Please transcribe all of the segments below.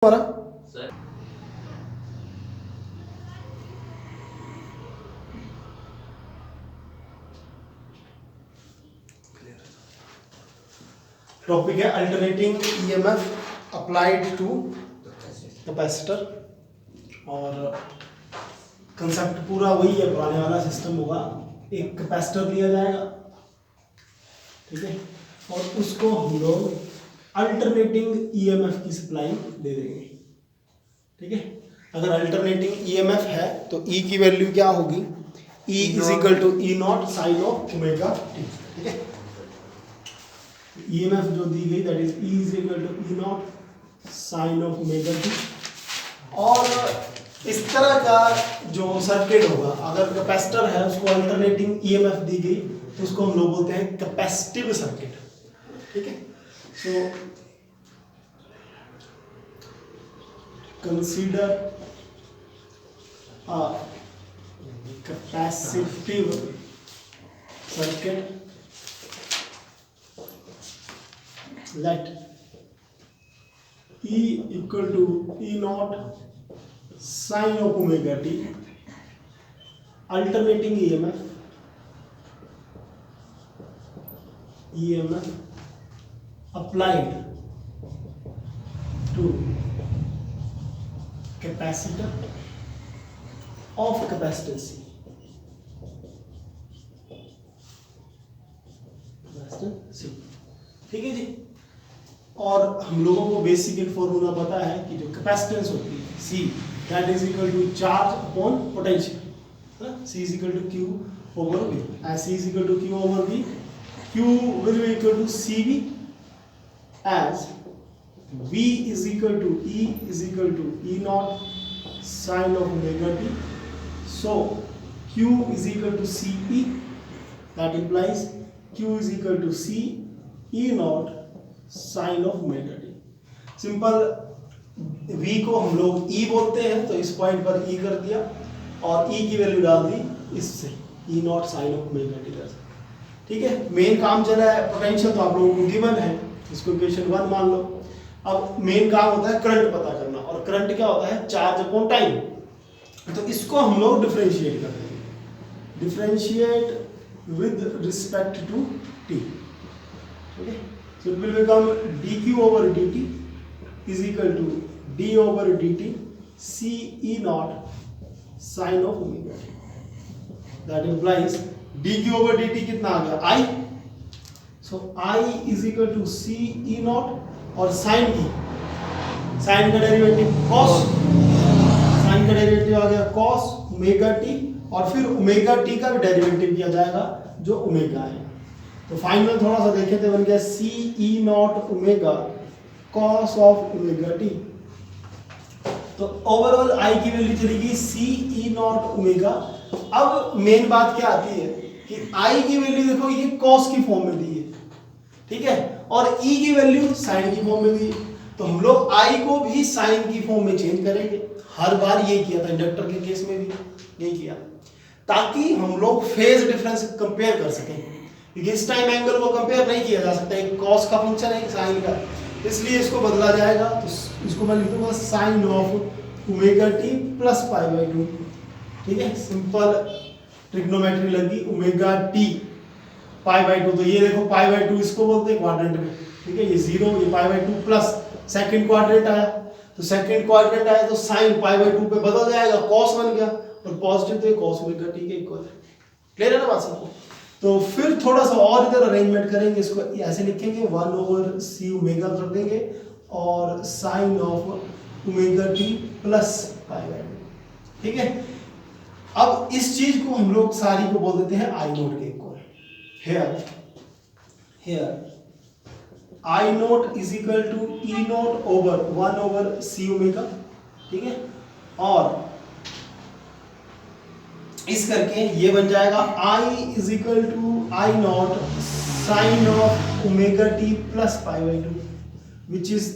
हमारा टॉपिक है alternating EMF applied to capacitor. और कंसेप्ट पूरा वही है, पुराने वाला सिस्टम होगा। एक कैपेसिटर लिया जाएगा, ठीक है, और उसको हम लोग अल्टरनेटिंग ईएमएफ की सप्लाई दे देंगे, ठीक है। अगर अल्टरनेटिंग ईएमएफ है तो ई की वैल्यू क्या होगी, E is equal to E not sine of omega T, ठीक है। ईएमएफ जो दी गई that is E is equal to E not sine of omega T. और इस तरह का जो सर्किट होगा, अगर कैपेसिटर है उसको अल्टरनेटिंग ईएमएफ दी गई तो उसको हम लोग बोलते हैं कैपेसिटिव सर्किट, ठीक है। सो consider a capacitive circuit, let E equal to E naught sin of omega t, alternating EMF applied to capacitor of capacitance C, ठीक है जी। और हम लोगों को बेसिक फॉर्मूला पता है कि जो कैपेसिटेंस होती है C that is equal to charge upon potential, C is equal to Q over V, as C is equal to Q over V, Q will be equal to CV as V is equal to E is equal to E naught sin of omega t. So Q is equal to CE, that implies Q is equal to C E naught sin of omega t. Simple V को हम लोग E बोलते हैं तो इस point पर E कर दिया और E की वैल्यू डाल दी इससे E naught sin of omega t, ठीक है। मेन काम चला है पोटेंशियल, तो आप लोगों को गिवन है, इसको इक्वेशन 1 मान लो। अब मेन काम होता है करंट पता करना, और करंट क्या होता है, चार्ज अपॉन टाइम। तो इसको हम लोग डिफरेंशिएट कर देंगे, differentiate with respect to T, ठीक है। So it will become dq over dt is equal to d over dt c e not sine of omega t, that implies dq over dt कितना आ गया, i। So i is equal to c e not, और sine की, sine का derivative cos, sine का derivative आ गया cos omega T, और फिर ओमेगा टी का भी डेरिवेटिव किया जाएगा जो ओमेगा है। तो फाइनल थोड़ा सा देखें तो बन गया C E naught omega cos of omega t. तो ओवरऑल आई की वैल्यू चलेगी सी ई नॉट ओमेगा। अब मेन बात क्या आती है कि आई की वैल्यू देखो ये कॉस की फॉर्म में दी है, ठीक है, और E की वैल्यू साइन की फॉर्म में दी। तो हम लोग I को भी साइन की फॉर्म में चेंज करेंगे। हर बार ये किया था, इंडक्टर के केस में भी ये किया, ताकि हम लोग फेज डिफरेंस कंपेयर कर सकें, क्योंकि इस टाइम एंगल को कंपेयर नहीं किया जा सकता, एक कॉस का फंक्शन है एक साइन का, इसलिए इसको बदला जाएगा। तो इसको मैं लिख दूंगा sine of omega T plus pi by 2, ठीक है। सिंपल ट्रिग्नोमेट्री लगी, ओमेगा टी पाई बाई 2, तो ये देखो पाई बाई 2 इसको बोलते हैं क्वाड्रेंट में, ठीक है। ये 0, ये पाई बाई 2 प्लस सेकंड क्वाड्रेंट आया, तो सेकंड क्वाड्रेंट आया तो साइन पाई बाई 2 पे बदल जाएगा, कॉस बन गया, और पॉजिटिव तो ये कॉस ओमेगा टी के इक्वल है। क्लियर है ना बात सबको। तो फिर थोड़ा सा और इधर अरेंजमेंट करेंगे, इसको ऐसे लिखेंगे 1 ओवर सी ओमेगा कर देंगे, और sine of omega T plus pi by 2, ठीक है। अब इस चीज को हम लोग सारी को बोल देते हैं आई नोट के equal. Here I naught is equal to E naught over 1 over C omega, ठीक है। और इस करके ये बन जाएगा I is equal to I naught sin of omega t plus pi by 2, which is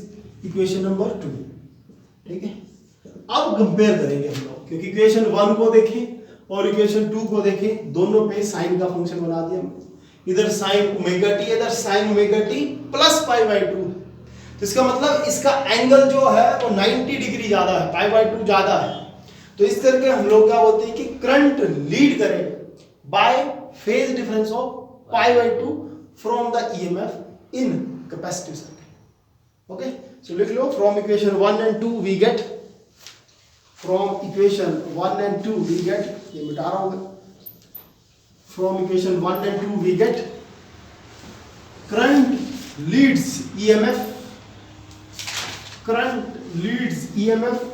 equation number 2, ठीक है। अब कंपेयर करेंगे हम लोग, क्योंकि इक्वेशन 1 को देखें और इक्वेशन 2 को देखें, दोनों पे साइन का फंक्शन बना दिया, इधर साइन ओमेगा टी, इधर sine omega T plus pi by 2। तो इसका मतलब इसका एंगल जो है वो 90 डिग्री ज्यादा है, π/2 ज्यादा है। तो इस करके हम लोग क्या बोलते हैं कि करंट लीड करेगा by phase difference of π/2 from the EMF in capacitive circuit. Okay, so लिख लो from equation 1 and 2 we get, from equation 1 and 2 we get, ये मिटा रहा हूं मैं, from equation 1 and 2 we get current leads EMF, current leads EMF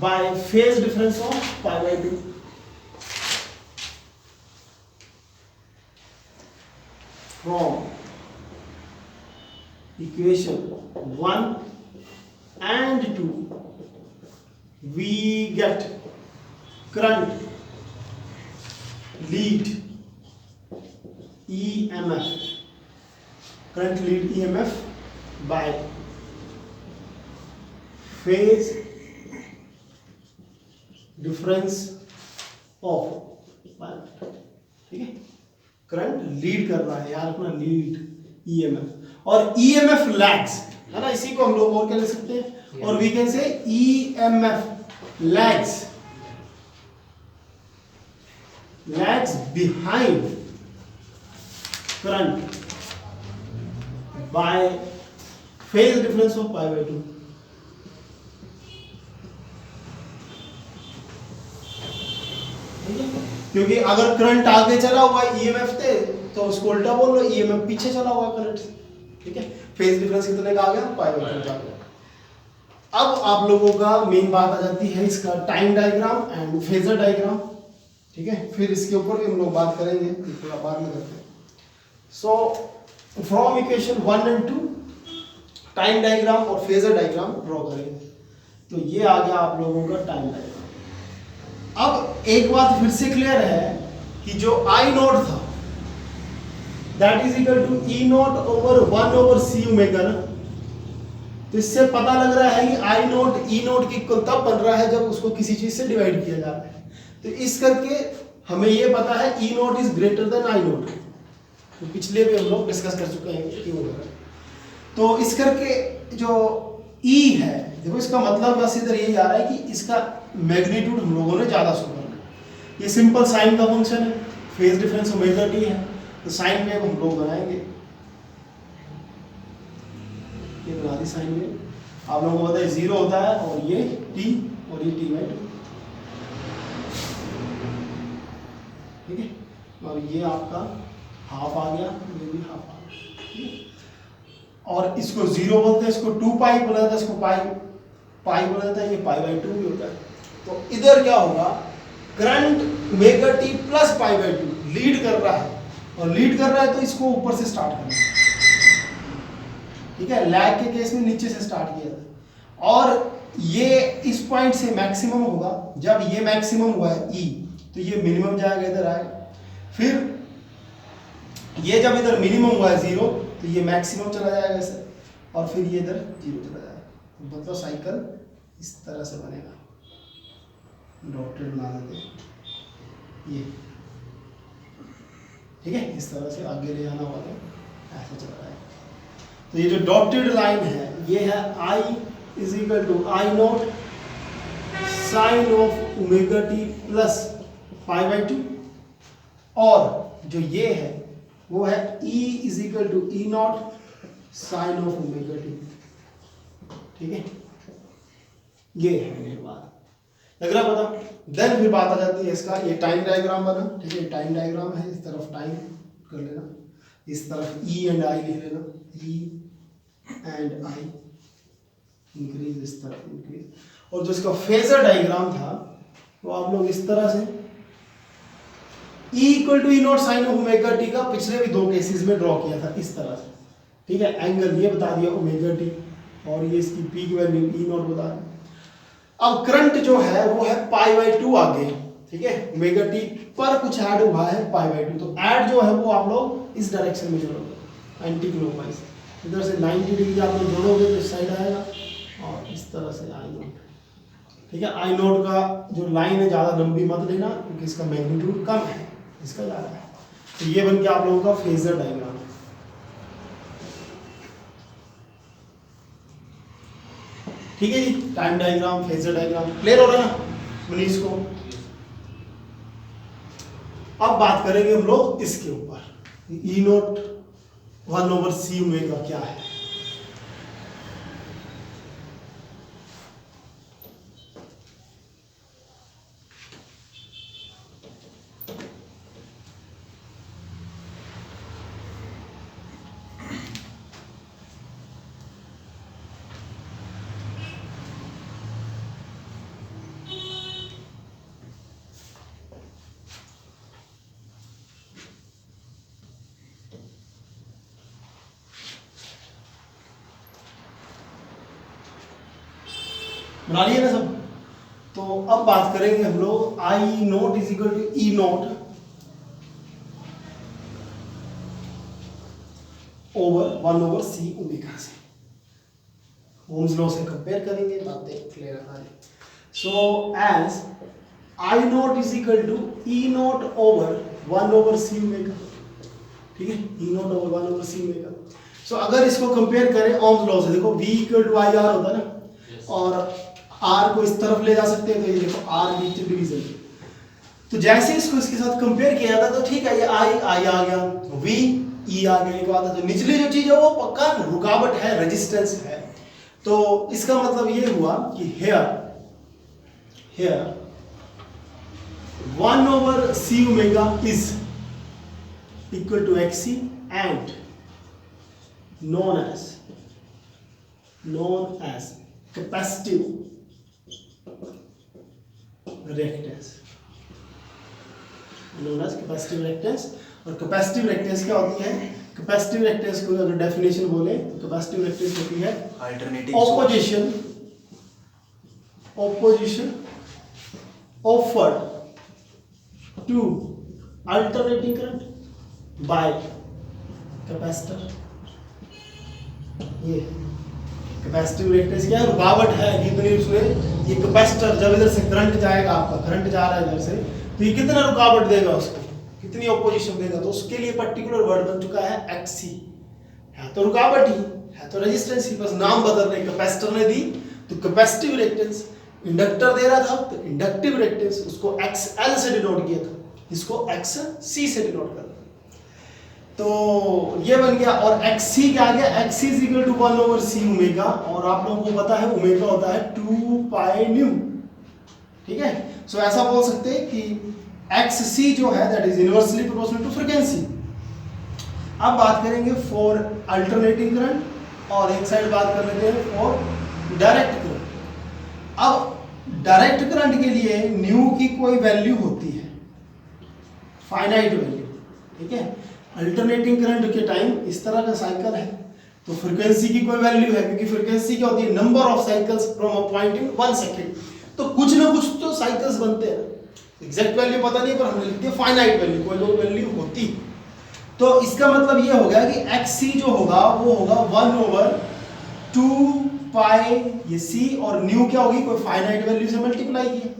by phase difference of π/2. From equation 1 and 2 we get current lead EMF, current lead EMF by phase difference of, ठीक है, current lead कर रहा है, यार अपना lead EMF, और EMF lags है ना, इसी को हम लोग और क्या लिख सकते हैं, और we can say EMF lags behind current by phase difference of π/2। क्योंकि अगर करंट आगे चला हुआ है ईएमएफ से तो उसको उल्टा बोल लो, ईएमएफ पीछे चला हुआ है करंट से, ठीक है। फेज डिफरेंस कितने का आ गया, π/2 आ गया। अब आप लोगों का मेन बात आ जाती है इसका time diagram and phasor diagram, ठीक है। फिर इसके ऊपर भी हम लोग बात करेंगे, थोड़ा बाद में करते हैं। So from equation 1 and 2 time diagram और फेजर डायग्राम ड्रॉ करेंगे। तो ये आ गया आप लोगों का टाइम डायग्राम। अब एक बात फिर से क्लियर है कि जो आई नोट था that is equal to E note over 1/c omega ना, तो इससे पता लग रहा है कि आई नोट ई नोट की इक्वल तब बन रहा है जब उसको किसी चीज से डिवाइड किया जा रहा है। तो इस करके हमें ये पता है E naught is greater than I naught, तो पिछले भी हम लोग डिस्कस कर चुके हैं क्यों होगा। तो इस करके जो ई है, देखो इसका मतलब बस इधर यही आ रहा है कि इसका मैग्नीट्यूड हम लोगों ने ज्यादा शो करना है। ये सिंपल साइन का फंक्शन है, फेज डिफरेंस ओमेगा टी है, तो साइन वेव हम लोग बनाएंगे, ये बना दी साइन वेव। आप लोगों को पता है 0 होता है और ये t और ये t/2, ठीक है। और ये आपका हाफ आ गया, ये भी हाफ आ गया, और इसको 0 बोलते हैं, इसको 2 पाई बोला जाता है, इसको पाई बोला जाता है, ये π/2 भी होता है। तो इधर क्या होगा, current omega T plus π/2 lead कर रहा है, और लीड कर रहा है तो इसको ऊपर से स्टार्ट करना है, ठीक है। लैग के केस में नीचे से स्टार्ट किया था, और ये इस पॉइंट से मैक्सिमम होगा। जब ये मैक्सिमम हुआ है ई, तो ये मिनिमम जाएगा, इधर आएगा। फिर ये जब इधर मिनिमम हुआ है 0, तो ये मैक्सिमम चला जाएगा इसे, और फिर ये इधर 0 चला जाएगा। मतलब साइकिल इस तरह से बनेगा, डॉटेड बना देते हैं ये, ठीक है। इस तरह से आगे ले जाना होगा, ऐसा चल रहा है। तो ये जो डॉटेड लाइन है ये है I is equal to I naught sine of omega T plus π/2, और जो ये है वो है E is equal to E not sine of omega T, ठीक है। ये है मेरी बात, लग रहा पता। देन फिर बात आ जाती है इसका, ये टाइम डायग्राम बना, ठीक है। टाइम डायग्राम है, इस तरफ टाइम कर लेना, इस तरफ E एंड I लिख लेना, E एंड I इंक्रीज, इस तरफ इंक्रीज। और जो इसका फेजर डायग्राम था वो आप लोग इस तरह से E equal to E not sine of omega T का पिछले भी 2 केसेस में ड्रॉ किया था इस तरह से, ठीक है। एंगल ये बता दिया ओमेगा टी, और ये इसकी पीक वैल्यू ई नॉट बता रहा है। अब करंट जो है वो है π/2 आगे, ठीक है। ओमेगा टी पर कुछ ऐड हुआ है π/2, तो ऐड जो है वो आप लोग इस डायरेक्शन में जोड़ोगे, एंटी क्लॉकवाइज। इधर से 90 डिग्री आप लोग जोड़ोगे तो इस साइड आएगा, और इस तरह से आई नोट, ठीक है। आई नोट का जो लाइन है ज़्यादा लंबी मत लेना, क्योंकि इसका मैग्नीट्यूड कम है, इसका ज़्यादा है। तो ये बन के आप लोगों का फेजर डायग्राम है। ठीक है जी, time diagram, phasor diagram clear हो रहा है ना मनीष को। अब बात करेंगे हम लोग इसके ऊपर, ई नोट 1/c ओमेगा क्या है। बना लिए ना सब। तो अब बात करेंगे हम लोग I naught is equal to E note over 1/c omega से। ओम्स लॉ से कंपेयर करेंगे, बातें क्लियर आ रही। So as I naught is equal to E note over 1/c omega, ठीक है, E note over 1/c omega. So अगर इसको कंपेयर करें ओम्स लॉ से, देखो v equal to I R होता है ना, और r को इस तरफ ले जा सकते हैं, तो ये देखो r नीचे डिवीजन। तो जैसे इसको इसके साथ कंपेयर किया जाता तो ठीक है, ये i आ गया, v e आ गया, एक बात है। तो निचली जो चीज है वो पक्का रुकावट है, रेजिस्टेंस है। तो इसका मतलब ये हुआ कि here 1/c omega is equal to xc and known as capacitive reactance, known as capacitive reactance। और कैपेसिटिव रिएक्टेंस क्या होती है? कैपेसिटिव रिएक्टेंस को अगर डेफिनेशन बोले तो कैपेसिटिव रिएक्टेंस होती है alternating opposition offered to alternating current by capacitor. ये कैपेसिटिव रिएक्टेंस क्या है? रुकावट है कितनी उसमें, ये कैपेसिटर जब इधर से करंट जाएगा, आपका करंट जा रहा है इधर से, तो ये कितना रुकावट देगा उसको, कितनी ऑपोजिशन देगा। तो उसके लिए पर्टिकुलर वर्ड बन चुका है XC। है तो रुकावट ही है, तो रेजिस्टेंस ही, बस नाम बदल रहे, कैपेसिटर ने दी तो कैपेसिटिव रिएक्टेंस, इंडक्टर दे रहा था तो इंडक्टिव रिएक्टेंस, उसको XL से डिनोट किया था, इसको XC से डिनोट कर। तो ये बन गया, और XC क्या आ गया? XC is equal to 1/c omega, और आप लोगों को पता है ओमेगा होता है 2 पाई न्यू, ठीक है। सो ऐसा बोल सकते हैं कि XC जो है that is inversely proportional to frequency. अब बात करेंगे फॉर अल्टरनेटिंग करंट, और एक साइड बात कर लेते हैं फॉर डायरेक्ट करंट। अब डायरेक्ट करंट के लिए न्यू की कोई वैल्यू होती है, फाइनाइट वैल्यू, ठीक है। अल्टरनेटिंग करंट के टाइम इस तरह का साइकिल है, तो फ्रीक्वेंसी की कोई वैल्यू है, क्योंकि फ्रीक्वेंसी क्या होती है? Number of cycles from a point in 1 second. तो कुछ ना कुछ तो साइकिल्स बनते हैं, एग्जैक्ट वैल्यू पता नहीं, पर हमने लिख दिया फाइनाइट वैल्यू, कोई तो वैल्यू होती। तो इसका मतलब ये हो गया कि XC जो होगा वो होगा 1/2 पाई ये C, और न्यू क्या होगी? कोई फाइनाइट वैल्यू से मल्टीप्लाई किया,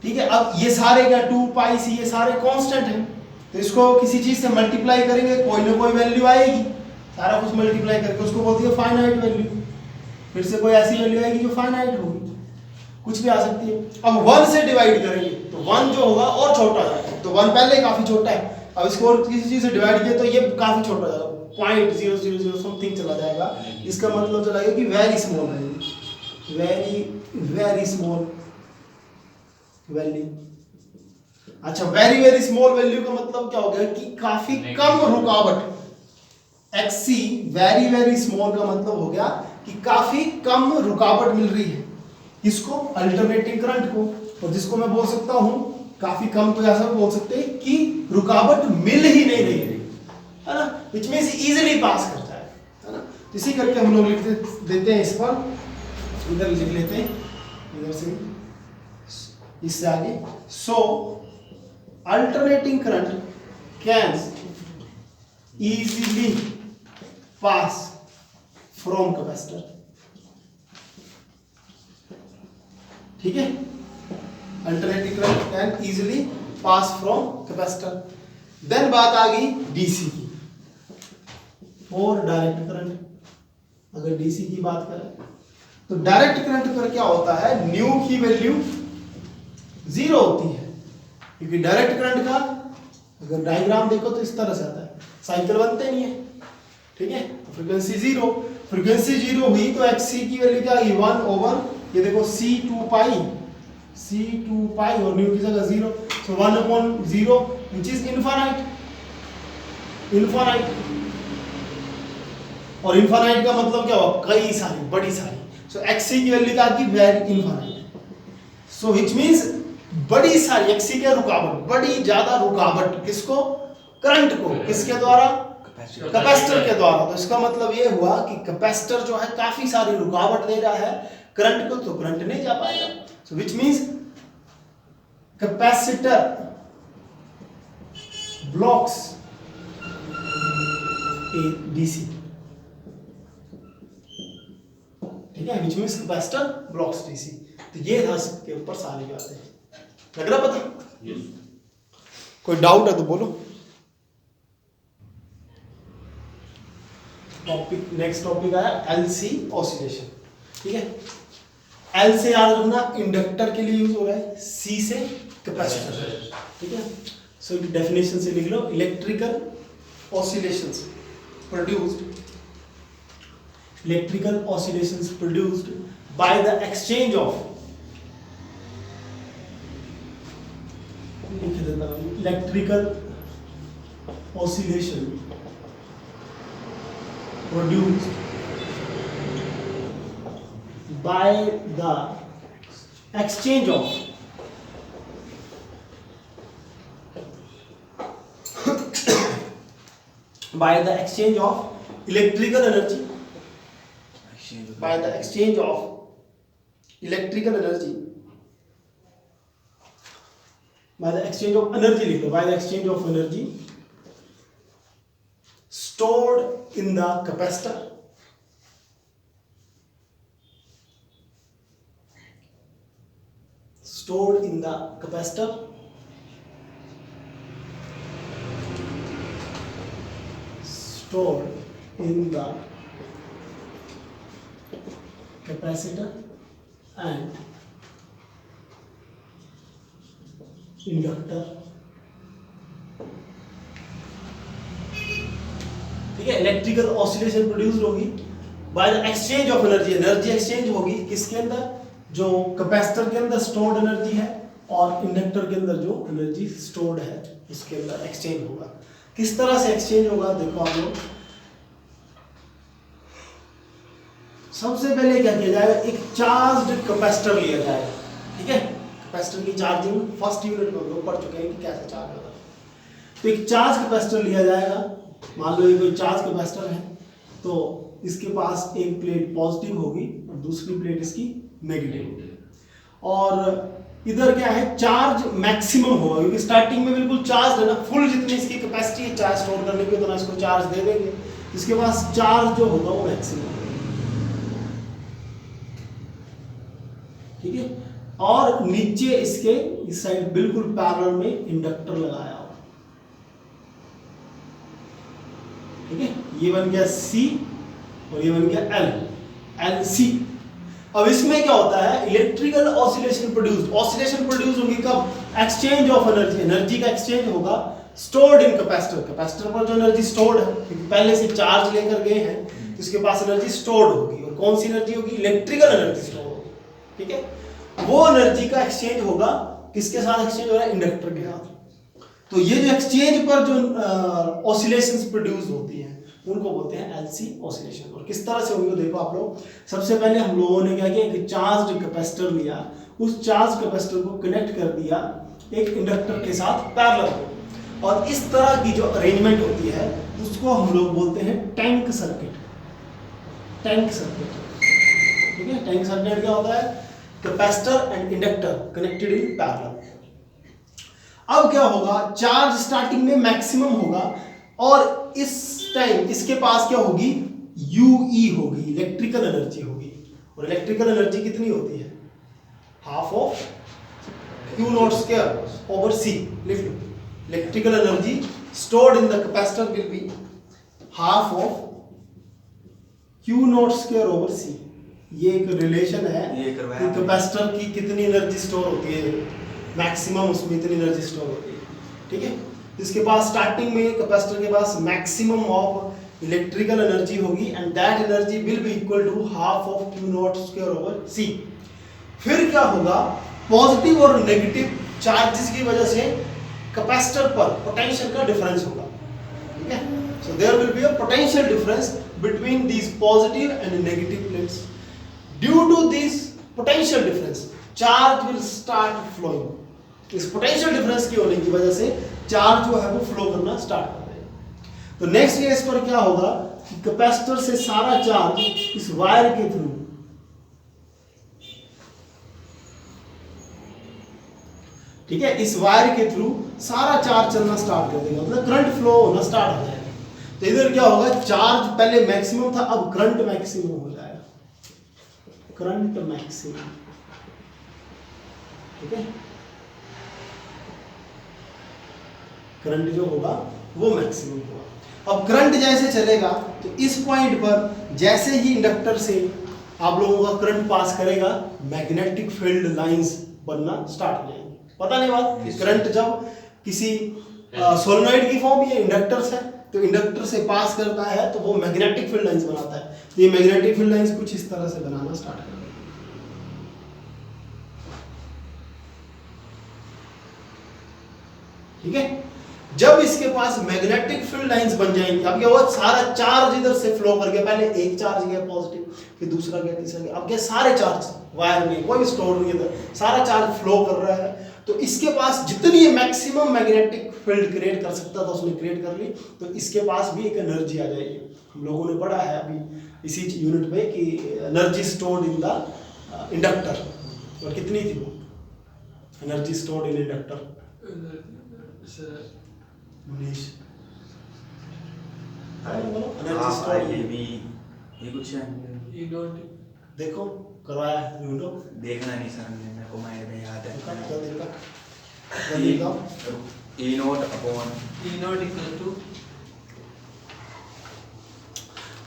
ठीक है। अब ये सारे क्या 2 पाई C, ये सारे कांस्टेंट हैं, तो इसको किसी चीज से मल्टीप्लाई करेंगे, कोई ना कोई वैल्यू आएगी, सारा कुछ मल्टीप्लाई करके उसको बोलते हैं फाइनाइट वैल्यू। फिर से कोई ऐसी वैल्यू आएगी जो फाइनाइट होगी, कुछ भी आ सकती है। अब 1 से डिवाइड करेंगे तो 1 जो होगा और छोटा हो जाएगा, तो 1 पहले काफी छोटा है, अब इसको और किसी चीज से डिवाइड किया तो ये काफी छोटा हो जाएगा, 0.000 समथिंग चला जाएगा। इसका मतलब चला गया कि very small value, very small value. अच्छा, वेरी स्मॉल वैल्यू का मतलब क्या हो गया कि काफी कम रुकावट। XC वेरी स्मॉल का मतलब हो गया कि काफी कम रुकावट मिल रही है, इसको अल्टरनेटिंग करंट को, और जिसको मैं बोल सकता हूं काफी कम, तो ऐसा बोल सकते हैं कि रुकावट मिल ही नहीं रही है ना, विच मींस इजीली पास करता है ना। तो इसी करके हम लोग लिख देते हैं, इस पर इधर लिख लेते हैं, इधर से इससे आगे। सो alternating current can easily pass from capacitor, ठीक है। alternating current can easily pass from capacitor। then बात आ गई DC की, और डायरेक्ट करंट। अगर DC की बात करें तो डायरेक्ट करंट पर क्या होता है, न्यू की वैल्यू 0 होती है, क्योंकि डायरेक्ट करंट का अगर डायग्राम देखो तो इस तरह से आता है, साइकिल बनते नहीं है, ठीक है। तो फ्रीक्वेंसी 0, फ्रीक्वेंसी 0 हुई तो XC की वैल्यू क्या होगी 1 ओवर ये देखो C2 पाई और न्यू की जगह 0, सो 1/0 विच इज इनफाइनाइट। और इनफाइनाइट का मतलब क्या हुआ, कई सारी, बड़ी सारी। सो XC की वैल्यू क्या थी, very infinite. So which means बड़ी सारी XC के रुकावट, बड़ी ज्यादा रुकावट किसको, करंट को, किसके द्वारा, कैपेसिटर के द्वारा। तो इसका मतलब ये हुआ कि कैपेसिटर जो है काफी सारी रुकावट दे रहा है करंट को, तो करंट नहीं जा पाएगा। So which means capacitor blocks A DC, ठीक है, which means capacitor blocks DC. तो ये था इसके ऊपर सारी बातें, लग रहा पता? yes. कोई डाउट है तो बोलो। टॉपिक, नेक्स्ट टॉपिक आया एलसी ऑसिलेशन, ठीक है। एल से याद रखना इंडक्टर के लिए यूज हो रहा है, सी से कैपेसिटर, ठीक है। सो डेफिनेशन से लिख लो, electrical oscillations produced by the exchange of electrical oscillation produced by the exchange of electrical energy, by the exchange of electrical energy, by the exchange of energy लिख लो, by the exchange of energy stored in the capacitor, stored in the capacitor, stored in the capacitor and inductor, ठीक है। Electrical oscillation produce होगी by the exchange of energy, energy exchange होगी किसके अंदर, जो capacitor के अंदर स्टोर्ड एनर्जी है और इंडक्टर के अंदर जो एनर्जी स्टोर्ड है उसके अंदर एक्सचेंज होगा। किस तरह से एक्सचेंज होगा देखो आप लोग। सबसे पहले क्या किया जाएगा, एक चार्ज्ड कैपेसिटर लिया जाएगा, ठीक है। कैपेसिटर की चार्जिंग फर्स्ट यूनिट में हम लोग पढ़ चुके हैं कि कैसे चार्ज होता है। तो एक चार्ज कैपेसिटर लिया जाएगा, मान लो ये कोई चार्ज कैपेसिटर है, तो इसके पास एक प्लेट पॉजिटिव होगी और दूसरी प्लेट इसकी नेगेटिव, और इधर क्या है, चार्ज मैक्सिमम होगा क्योंकि स्टार्टिंग में बिल्कुल चार्ज है ना, फुल जितनी इसकी कैपेसिटी है चार्ज स्टोर करने की उतना इसको चार्ज दे देंगे, इसके पास चार्ज जो होगा वो मैक्सिमम, ठीक है। और नीचे इसके इस साइड बिल्कुल पैरेलल में इंडक्टर लगाया हुआ, ठीक है। ये बन गया C और ये बन गया LC। अब इसमें क्या होता है, इलेक्ट्रिकल ऑसिलेशन प्रोड्यूस होगी कब, एक्सचेंज ऑफ एनर्जी, एनर्जी का एक्सचेंज होगा स्टोर्ड इन कैपेसिटर, कैपेसिटर पर जो एनर्जी स्टोर्ड है क्योंकि पहले से चार्ज लेकर गए हैं तो इसके पास एनर्जी स्टोर्ड होगी, और कौन सी एनर्जी होगी, इलेक्ट्रिकल एनर्जी स्टोर होगी, ठीक है। वो एनर्जी का एक्सचेंज होगा किसके साथ, एक्सचेंज हो रहा है इंडक्टर के साथ। तो ये जो एक्सचेंज पर जो ऑसिलेशंस प्रोड्यूस होती हैं उनको बोलते हैं एलसी ऑसिलेशन। और किस तरह से होंगे देखो आप लोग। सबसे पहले हम लोगों ने क्या किया, एक चार्ज्ड कैपेसिटर लिया, उस चार्ज कैपेसिटर को कनेक्ट कर दिया एक इंडक्टर के साथ पैरेलल, और इस तरह की जो अरेंजमेंट होती है उसको हम लोग बोलते हैं टैंक सर्किट, टैंक सर्किट, ठीक है। टैंक सर्किट क्या होता है, capacitor and inductor connected in parallel. अब क्या होगा, चार्ज स्टार्टिंग में मैक्सिमम होगा और इस टाइम इसके पास क्या होगी, UE होगी, इलेक्ट्रिकल एनर्जी होगी, और इलेक्ट्रिकल एनर्जी कितनी होती है, half of Q0² over C, लिख लो। Electrical energy stored in the capacitor will be half of Q0² over C, ये एक रिलेशन है ये कि करवाया कैपेसिटर की कितनी एनर्जी स्टोर होती है, मैक्सिमम उसमें इतनी एनर्जी स्टोर होती है, ठीक है। इसके पास स्टार्टिंग में कैपेसिटर के पास मैक्सिमम ऑफ इलेक्ट्रिकल एनर्जी होगी and that energy will be equal to half of Q not square over C। फिर क्या होगा, पॉजिटिव और नेगेटिव चार्जेस की वजह से कैपेसिटर पर पोटेंशियल का डिफरेंस होगा, ठीक है। So there will be a potential difference between these positive and negative plates. Due to this potential difference charge will start flowing. इस पोटेंशियल डिफरेंस के होने की वजह से चार्ज जो है वो फ्लो करना स्टार्ट कर देगा। तो नेक्स्ट केस पर क्या होगा कि कैपेसिटर से सारा चार्ज इस वायर के थ्रू, ठीक है, इस वायर के थ्रू सारा चार्ज चलना स्टार्ट कर देगा, मतलब करंट फ्लो होना स्टार्ट हो जाएगा। तो इधर क्या होगा, चार्ज पहले मैक्सिमम था, अब करंट मैक्सिमम हो जाएगा, करंट मैक्सिमम, ठीक है। करंट जो होगा वो मैक्सिमम होगा। अब करंट जैसे चलेगा तो इस पॉइंट पर जैसे ही इंडक्टर से आप लोगों का करंट पास करेगा, मैग्नेटिक फील्ड लाइंस बनना स्टार्ट हो जाएंगी। पता नहीं बात, करंट जब किसी सोलेनॉइड की फॉर्म, ये इंडक्टर्स है, तो इंडक्टर से पास करता है तो वो मैग्नेटिक फील्ड लाइंस बनाता है। तो ये मैग्नेटिक फील्ड लाइंस कुछ इस तरह से बनाना स्टार्ट करेगा, ठीक है। जब इसके पास मैग्नेटिक फील्ड लाइंस बन जाएंगी, अब क्या हुआ, सारा चार्ज इधर से फ्लो करके, पहले एक चार्ज गया पॉजिटिव, फिर दूसरा गया, तीसरा गया, अब क्या सारे चार्ज वायर में, कोई भी स्टोर नहीं है, सारा चार्ज फ्लो कर रहा है। तो इसके पास जितनी मैक्सिमम मैग्नेटिक फील्ड क्रिएट कर सकता था उसने क्रिएट कर ली। तो इसके पास भी एक एनर्जी आ जाएगी। हम लोगों ने पढ़ा है अभी इसी यूनिट में कि energy stored in the inductor, और कितनी थी वो एनर्जी स्टोर्ड इन इंडक्टर, मनीष ये कुछ है, देखो करवाया है, ढूंढो, देखना नहीं सर, मेरे को माइंड में याद है। E not upon E not equal to,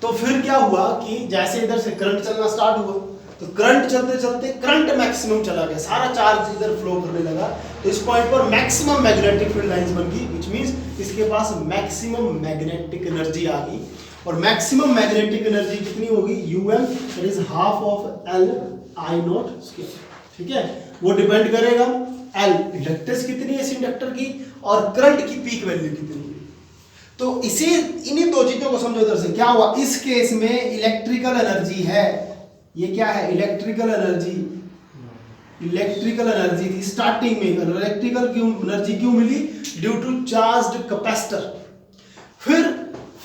तो फिर क्या हुआ कि जैसे इधर से करंट चलना स्टार्ट हुआ, तो करंट चलते चलते करंट मैक्सिमम चला गया, सारा चार्ज इधर फ्लो करने लगा। तो इस पॉइंट पर मैक्सिमम मैग्नेटिक फील्ड लाइंस बन गई, व्हिच मींस इसके पास मैक्सिमम मैग्नेटिक एनर्जी आ गई। और मैक्सिमम मैग्नेटिक एनर्जी कितनी होगी, um, that is half of L I not square, ठीक है। वो डिपेंड करेगा L इंडक्टेंस कितनी है इस इंडक्टर की, और करंट की पीक वैल्यू कितनी है। तो इसे, इन्हीं दो चीजों को समझो। इधर से क्या हुआ, इस केस में इलेक्ट्रिकल एनर्जी है, ये क्या है, इलेक्ट्रिकल एनर्जी, इलेक्ट्रिकल एनर्जी थी स्टार्टिंग में। इलेक्ट्रिकल क्यों एनर्जी क्यों मिली, ड्यू टू चार्ज्ड कैपेसिटर। फिर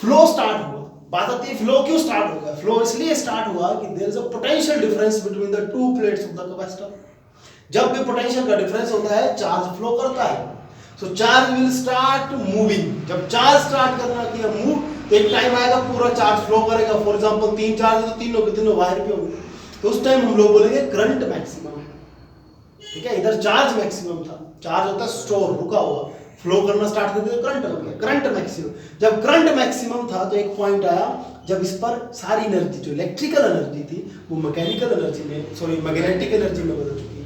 फ्लो स्टार्ट हुआ, बात आती है फ्लो क्यों स्टार्ट हो गया। फ्लो इसलिए स्टार्ट हुआ कि there is a potential difference between the two plates of the capacitor. जब भी पोटेंशियल का डिफरेंस होता है चार्ज फ्लो करता है, सो चार्ज विल स्टार्ट मूविंग। जब चार्ज स्टार्ट करना किया मूव, तो एक टाइम आएगा पूरा चार्ज फ्लो करेगा। फॉर एग्जांपल 3 चार्ज है तो तीनों के तीनों वायर पे होंगे, तो उस टाइम हम लोग बोलेंगे करंट मैक्सिमम है, ठीक है। इधर चार्ज मैक्सिमम था, चार्ज होता है स्टोर, रुका हुआ, फ्लो करना स्टार्ट कर दिया, करंट हो गया, करंट मैक्सिमम। जब करंट मैक्सिमम था तो एक पॉइंट आया जब इस पर सारी एनर्जी जो इलेक्ट्रिकल एनर्जी थी वो मैकेनिकल एनर्जी में, सॉरी मैग्नेटिक एनर्जी में बदल चुकी है।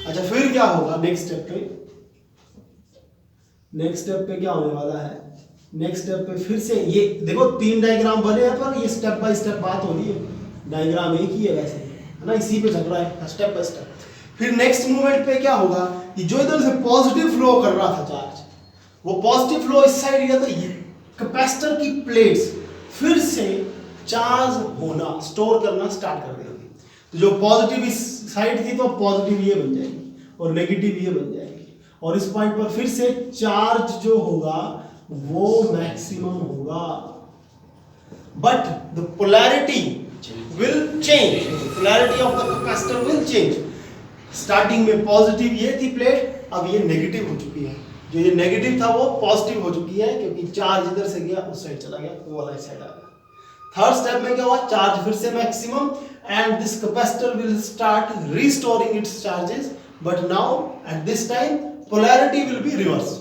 अच्छा फिर क्या होगा नेक्स्ट स्टेप पे, नेक्स्ट स्टेप पे क्या होने वाला है, नेक्स्ट स्टेप पे फिर से ये देखो 3 डायग्राम बने हैं, पर ये स्टेप बाय स्टेप बात हो रही है, डायग्राम एक ही है वैसे, है ना, इसी पे चल रहा है स्टेप बाय स्टेप। फिर नेक्स्ट मूवमेंट पे क्या होगा कि जो इधर से पॉजिटिव फ्लो कर रहा था चार्ज, वो पॉजिटिव फ्लो इस साइड गया, तो ये कैपेसिटर की प्लेट्स फिर से चार्ज होना, स्टोर करना स्टार्ट कर देगी। तो जो पॉजिटिव इस साइड थी तो पॉजिटिव ये बन जाएगी और नेगेटिव ये बन जाएगी, और इस पॉइंट पर फिर से चार्ज जो होगा वो मैक्सिमम होगा, but the polarity will change, polarity of the capacitor will change. Starting में पॉजिटिव ये थी प्लेट, अब ये नेगेटिव हो चुकी है, जो ये नेगेटिव था वो पॉजिटिव हो चुकी है, क्योंकि चार्ज इधर से गया उस साइड चला गया, वो वाला साइड आ गया। थर्ड स्टेप में क्या हुआ, चार्ज फिर से maximum, and this capacitor will start restoring it's charges, but now at this time polarity will be reverse,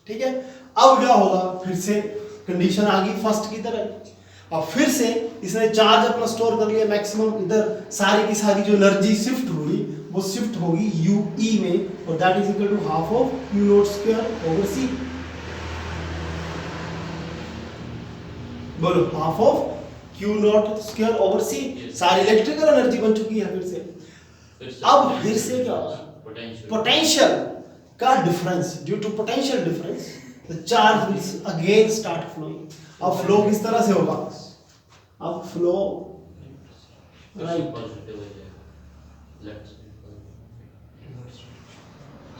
ठीक है। अब क्या होगा, फिर से कंडीशन आ गई फर्स्ट की तरह, अब फिर से इसने चार्ज अपना स्टोर कर लिया मैक्सिमम, इधर सारी की सारी जो एनर्जी शिफ्ट हुई वो शिफ्ट होगी ue में, और that is equal to half of q not square over c। बोलो, half of q not square over c। सारी इलेक्ट्रिकल एनर्जी बन चुकी है फिर से। अब फिर से क्या होगा, पोटेंशियल का difference, due to potential difference the charge will again start flowing. अब फ्लो किस तरह से होगा, अब फ्लो राइट,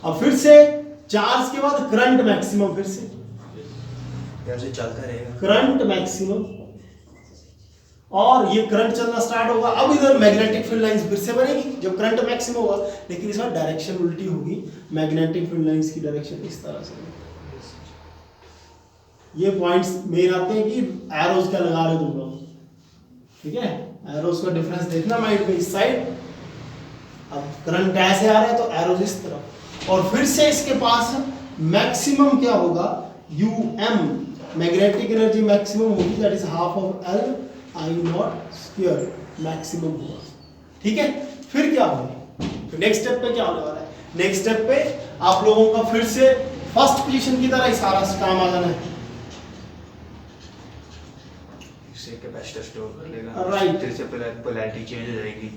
अब फिर से चार्ज के बाद करंट मैक्सिमम, फिर से से चलता रहेगा करंट मैक्सिमम, और ये करंट चलना स्टार्ट होगा। अब इधर मैग्नेटिक फील्ड लाइंस फिर से बनेगी जब करंट मैक्सिमम होगा, लेकिन इसमें डायरेक्शन उल्टी होगी, मैग्नेटिक फील्ड लाइंस की डायरेक्शन इस तरह से। ये पॉइंट्स मेन आते हैं कि एरोज क्या लगा रहे हो तुम लोग, ठीक है, एरोज का डिफरेंस देखना माइंड में, इस साइड अब करंट ऐसे आ रहा है तो एरोज इस तरफ, और फिर से इसके पास मैक्सिमम क्या होगा, um, मैग्नेटिक एनर्जी मैक्सिमम होगी, that is half of L I not square maximum होगा, ठीक है। फिर क्या होगा, तो नेक्स्ट स्टेप पे क्या होने वाला है, नेक्स्ट स्टेप पे आप लोगों का फिर से फर्स्ट पोजीशन की तरह ही सारा काम आ जाना है। इससे कैपेसिटर स्टोर कर लेगा, राइट, फिर से पोलैरिटी चेंज हो जाएगी,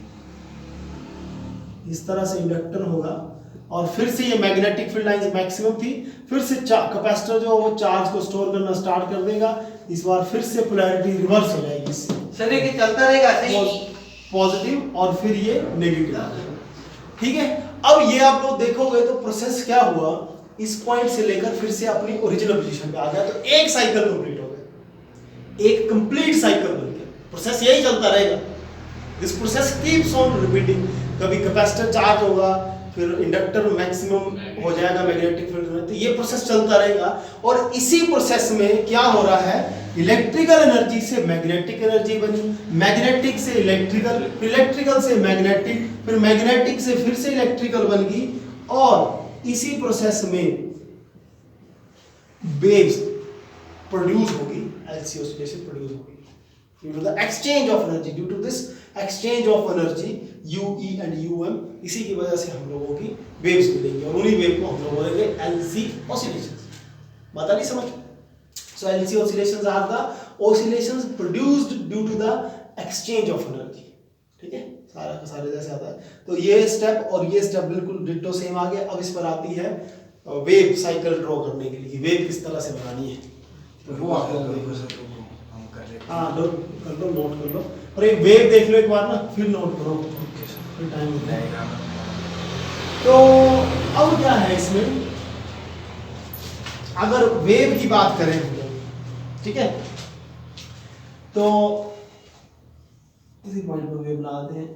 इस तरह से इंडक्टर होगा, और फिर से ये मैग्नेटिक फील्ड लाइंस मैक्सिमम थी, फिर से कैपेसिटर जो वो चार्ज को स्टोर करना स्टार्ट कर देगा, इस बार फिर से पोलैरिटी रिवर्स हो जाएगी, सर ये चलता रहेगा पॉजिटिव और फिर ये नेगेटिव, ठीक है। अब ये आप लोग देखोगे तो प्रोसेस क्या हुआ, इस पॉइंट से लेकर फिर से अपनी ओरिजिनल पोजीशन पे आ गया, तो एक साइकिल कंप्लीट हो गया, एक कंप्लीट साइकिल बन गया। प्रोसेस यही चलता रहेगा, this process keeps on repeating. कभी कैपेसिटर चार्ज होगा, फिर इंडक्टर मैक्सिमम हो जाएगा मैग्नेटिक फील्ड में, तो ये प्रोसेस चलता रहेगा। और इसी प्रोसेस में क्या हो रहा है, इलेक्ट्रिकल एनर्जी से मैग्नेटिक एनर्जी बनी, मैग्नेटिक से इलेक्ट्रिकल, इलेक्ट्रिकल से मैग्नेटिक, फिर मैग्नेटिक से फिर से इलेक्ट्रिकल बन गई, और इसी प्रोसेस में वेव्स प्रोड्यूस होगी, LC ऑसिलेशन प्रोड्यूस होगी due to the exchange of energy, due to this exchange of energy UE and UM, इसी की वजह से हम लोगों की वेव्स मिलेंगी, और उन्हीं वेव को हम लोग बोलेंगे LC oscillations। बात आ रही समझ? So LC oscillations are the oscillations produced due to the exchange of energy, ठीक है, सारा का सारे जैसे आता है। तो ये स्टेप और ये स्टेप बिल्कुल डिट्टो सेम आ गया। अब इस पर आती है वेव साइकिल ड्रॉ करने के लिए, वेव किस तरह से बनानी है, तो वो आप लोग हाँ नोट कर लो, नोट कर लो, और एक वेव देख लो एक बार ना, फिर नोट करो, फिर टाइम लगेगा। तो अब क्या है इसमें, अगर वेव की बात करें हम लोग, ठीक है, तो इसी पॉइंट पर वेव लगाते हैं।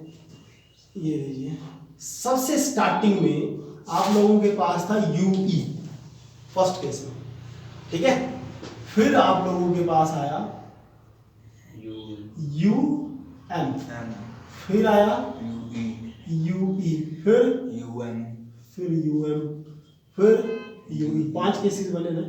ये लीजिए, सबसे स्टार्टिंग में आप लोगों के पास था UE फर्स्ट केस में, ठीक है, फिर आप लोगों के पास आया UM, फिर आया UE, फिर UM, फिर UM, फिर UE। 5 केसेस बने ना,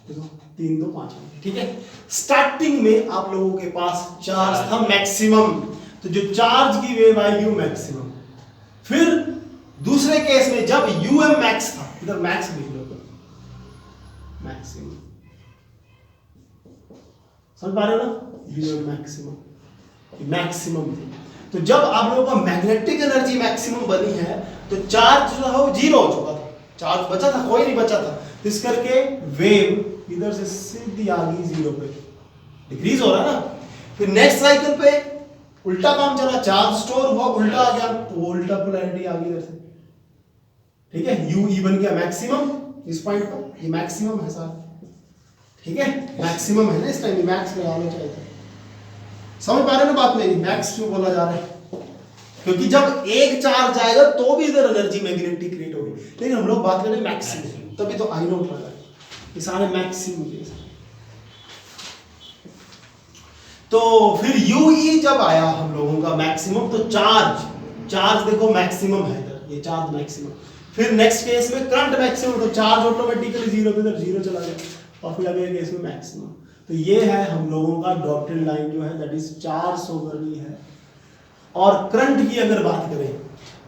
देखो 3 2 5, ठीक है। स्टार्टिंग में आप लोगों के पास चार्ज था मैक्सिमम, तो जो चार्ज की वेव आई U मैक्सिमम। फिर दूसरे केस में जब UM मैक्स था, इधर मैक्स लिख लो, मैक्सिमम, समझ पा रहे हो ना, UM मैक्सिमम, मैक्सिमम थी। तो जब आप लोगों का मैग्नेटिक एनर्जी मैक्सिमम बनी है, तो चार्ज जो है वो 0 हो चुका था, चार्ज बचा था, कोई नहीं बचा था, तो इस करके वेव इधर से सीधी आ गई 0 पे, डिक्रीज हो रहा है ना। फिर नेक्स्ट साइकिल पे उल्टा काम चला, चार्ज स्टोर हुआ, उल्टा आ गया, तो वो उल्टा पोलैरिटी आ गई इधर से, ठीक है। UE बन गया मैक्सिमम, इस पॉइंट पर ये मैक्सिमम है साहब, ठीक है, मैक्सिमम है ना, इस टाइम मैक्स लगा लो चाहिए था। समझ पा रहे हो ना बात मेरी, मैक्स क्यों बोला जा रहा है, क्योंकि जब एक चार्ज आएगा तो भी इधर एनर्जी मैग्नेटिक क्रिएट होगी, लेकिन हम लोग बात करें मैक्सिमम, तभी तो I नॉट लगा, ये सारे मैक्सिमम केस। तो फिर UE जब आया हम लोगों का मैक्सिमम, तो चार्ज देखो मैक्सिमम है इधर, ये चार्ज मैक्सिमम। फिर नेक्स्ट केस में करंट मैक्सिमम, तो चार्ज ऑटोमेटिकली 0 पे इधर 0 चला गया, और फिर अगले केस में मैक्सिमम। तो ये है हम लोगों का डॉटेड लाइन जो है दैट इज चार्ज ओवरली है। और करंट की अगर बात करें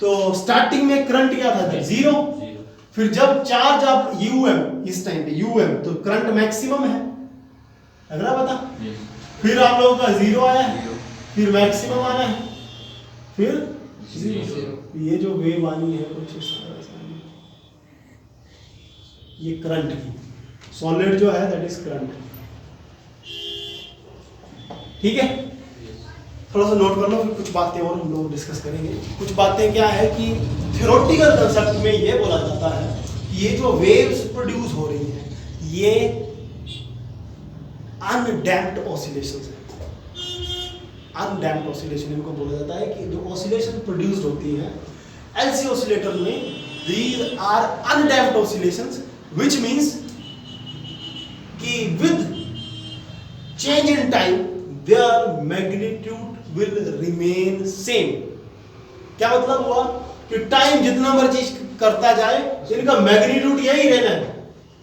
तो स्टार्टिंग में करंट क्या था, जीरो। फिर जब चार्ज आप यूएम, इस टाइम पे यूएम, तो करंट मैक्सिमम है, लग रहा पता। फिर आप लोगों का जीरो आया है, फिर मैक्सिमम आना है, फिर जीरो। ये जो वेव आनी है कुछ इस तरह से आनी है। ये करंट की सॉलिड जो है दैट इज करंट। ठीक है, थोड़ा सा नोट कर लो, फिर कुछ बातें और हम लोग डिस्कस करेंगे। कुछ बातें क्या है कि थ्योरेटिकल कंसेप्ट में ये बोला जाता है कि ये जो वेव्स प्रोड्यूस हो रही है ये अनडैम्प्ड ऑसिलेशंस है। अनडैम्प्ड ऑसिलेशन इनको बोला जाता है कि जो ऑसिलेशन प्रोड्यूस्ड होती है एलसी ऑसिलेटर में, these are undamped oscillations, which means कि with change in time their magnitude will remain same. क्या मतलब हुआ कि टाइम जितना मर्जी करता जाए इनका मैग्नीट्यूड यही रहना है,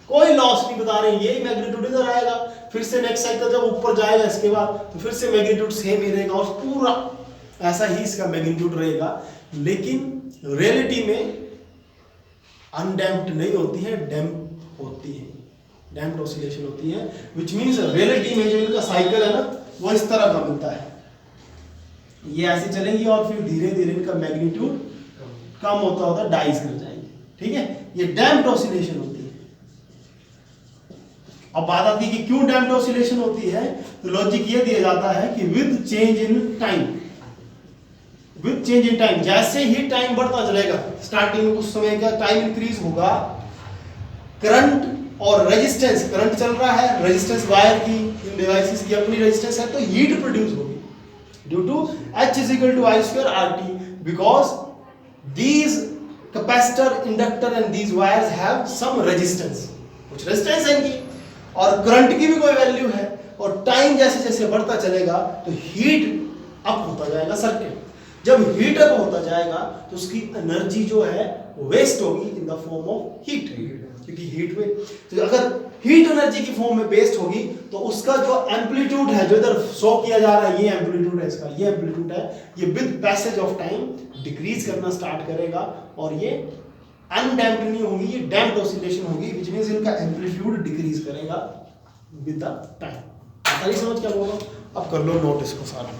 कोई लॉस नहीं बता रहे, यही मैग्नीट्यूड इधर आएगा, फिर से नेक्स्ट साइकिल जब ऊपर जाएगा इसके बाद तो फिर से मैग्नीट्यूड सेम ही रहेगा और पूरा ऐसा ही इसका मैग्नीट्यूड रहेगा। लेकिन रियलिटी में अनडैम्प्ड नहीं होती है, डैम्प होती है, डैम्प्ड ऑसिलेशन होती है, व्हिच मींस रियलिटी में जो इनका साइकिल है ना वो इस तरह का मिलता है। ये ऐसे चलेंगी और फिर धीरे धीरे इनका मैग्नीट्यूड कम होता होता डाइज कर जाएंगे। ठीक है, ये डैम्प्ड ऑसिलेशन होती है। अब बात आती है कि क्यों डैम्प्ड ऑसिलेशन होती है, तो लॉजिक ये दिया जाता है कि with change in time, with change in time, जैसे ही टाइम बढ़ता चलेगा, स्टार्टिंग में कुछ समय का टाइम इंक्रीज होगा, करंट और रेजिस्टेंस, करंट चल रहा है, रेजिस्टेंस वायर की, इन डिवाइसेस की अपनी रेजिस्टेंस है, तो हीट प्रोड्यूस होगी due to H is equal to I square RT, because these capacitor, inductor and these wires have some resistance, कुछ रेजिस्टेंस है इनकी, और करंट की भी कोई वैल्यू है, और टाइम जैसे जैसे बढ़ता चलेगा तो हीट अप होता जाएगा सर्किट। जब हीट अप होता जाएगा तो उसकी एनर्जी जो है वेस्ट होगी in the form of heat, क्योंकि हीट में तो अगर हीट एनर्जी की फॉर्म में वेस्ट होगी तो उसका जो एम्पलीट्यूड है जो इधर शो किया जा रहा है, ये एम्पलीट्यूड है इसका, ये एम्पलीट्यूड है, ये with passage of time decrease करना स्टार्ट करेगा और ये अनडैम्प्ड नहीं होगी, ये डैम्प्ड ऑसिलेशन होगी, व्हिच मींस इनका एम्पलीट्यूड डिक्रीज करेगा विद द टाइम। समझ क्या बोल रहा हूं? अब कर लो नोट इसको सारा।